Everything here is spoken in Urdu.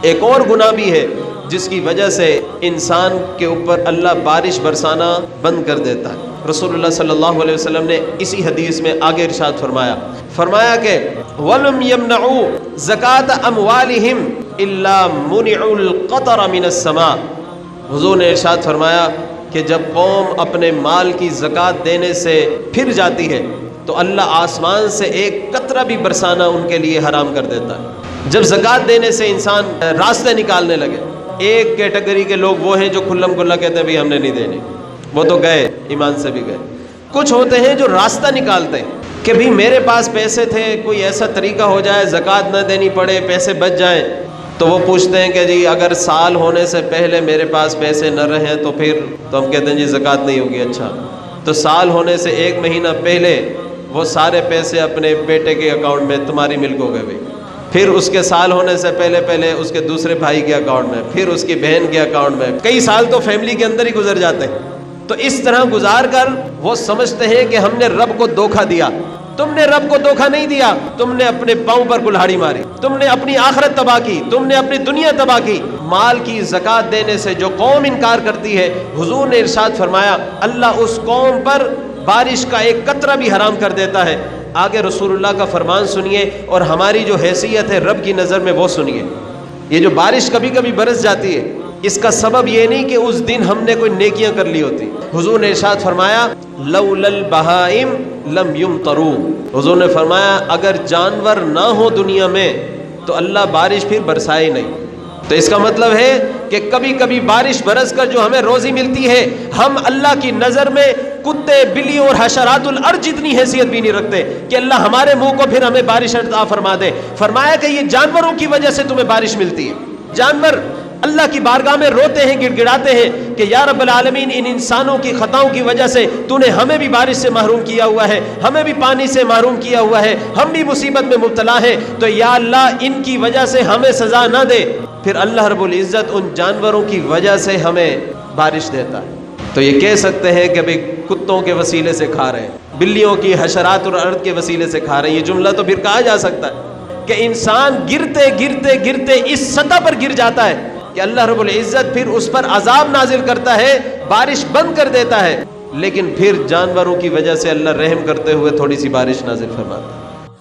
ایک اور گناہ بھی ہے جس کی وجہ سے انسان کے اوپر اللہ بارش برسانا بند کر دیتا ہے۔ رسول اللہ صلی اللہ علیہ وسلم نے اسی حدیث میں آگے ارشاد فرمایا کہ وَلَمْ يَمْنَعُوا زَكَاةَ أَمْوَالِهِمْ إِلَّا مُنِعُوا الْقَطَرَ مِنَ السَّمَاءِ۔ حضور نے ارشاد فرمایا کہ جب قوم اپنے مال کی زکوٰۃ دینے سے پھر جاتی ہے تو اللہ آسمان سے ایک قطرہ بھی برسانا ان کے لیے حرام کر دیتا ہے۔ جب زکوٰۃ دینے سے انسان راستے نکالنے لگے، ایک کیٹیگری کے لوگ وہ ہیں جو کھلم کھلا کہتے ہیں بھائی ہم نے نہیں دینی، وہ تو گئے، ایمان سے بھی گئے۔ کچھ ہوتے ہیں جو راستہ نکالتے ہیں کہ بھائی میرے پاس پیسے تھے، کوئی ایسا طریقہ ہو جائے زکوٰۃ نہ دینی پڑے، پیسے بچ جائیں، تو وہ پوچھتے ہیں کہ جی اگر سال ہونے سے پہلے میرے پاس پیسے نہ رہیں تو پھر تو ہم کہتے ہیں جی زکوٰۃ نہیں ہوگی۔ اچھا، تو سال ہونے سے ایک مہینہ پہلے وہ سارے پیسے اپنے بیٹے کے اکاؤنٹ میں تمہاری ملک ہو گئے بھائی، پھر اس کے سال ہونے سے پہلے اس کے دوسرے بھائی کے اکاؤنٹ میں، پھر اس کی بہن کے اکاؤنٹ میں، کئی سال تو فیملی کے اندر ہی گزر جاتے ہیں۔ تو اس طرح گزار کر وہ سمجھتے ہیں کہ ہم نے رب کو دھوکہ دیا۔ تم نے رب کو دھوکہ نہیں دیا، تم نے اپنے پاؤں پر کلہاڑی ماری، تم نے اپنی آخرت تباہ کی، تم نے اپنی دنیا تباہ کی۔ مال کی زکوٰۃ دینے سے جو قوم انکار کرتی ہے، حضور نے ارشاد فرمایا اللہ اس قوم پر بارش کا ایک قطرہ بھی حرام کر دیتا ہے۔ آگے رسول اللہ کا فرمان سنیے اور ہماری جو حیثیت ہے رب کی نظر میں وہ سنیے۔ یہ جو بارش کبھی کبھی برس جاتی ہے، اس کا سبب یہ نہیں کہ اس دن ہم نے کوئی نیکیاں کر لی ہوتی۔ حضور نے ارشاد فرمایا لولا البہائم لم یمطروا۔ حضور نے فرمایا اگر جانور نہ ہو دنیا میں تو اللہ بارش پھر برسائے نہیں۔ تو اس کا مطلب ہے کہ کبھی کبھی بارش برس کر جو ہمیں روزی ملتی ہے، ہم اللہ کی نظر میں کتے، بلی اور حشرات الارض جتنی حیثیت بھی نہیں رکھتے کہ اللہ ہمارے منہ کو پھر ہمیں بارش عطا فرما دے۔ فرمایا کہ یہ جانوروں کی وجہ سے تمہیں بارش ملتی ہے۔ جانور اللہ کی بارگاہ میں روتے ہیں، گڑ گڑاتے ہیں کہ یا رب العالمین ان انسانوں کی خطاؤں کی وجہ سے تو نے ہمیں بھی بارش سے محروم کیا ہوا ہے، ہمیں بھی پانی سے محروم کیا ہوا ہے، ہم بھی مصیبت میں مبتلا ہیں، تو یا اللہ ان کی وجہ سے ہمیں سزا نہ دے۔ پھر اللہ رب العزت ان جانوروں کی وجہ سے ہمیں بارش دیتا ہے۔ تو یہ کہہ سکتے ہیں کہ بھئی کتوں کے وسیلے سے کھا رہے ہیں، بلیوں کی، حشرات اور ارض کے وسیلے سے کھا رہے ہیں۔ یہ جملہ تو پھر کہا جا سکتا ہے کہ انسان گرتے گرتے گرتے اس سطح پر گر جاتا ہے کہ اللہ رب العزت پھر اس پر عذاب نازل کرتا ہے، بارش بند کر دیتا ہے، لیکن پھر جانوروں کی وجہ سے اللہ رحم کرتے ہوئے تھوڑی سی بارش نازل فرماتا ہے۔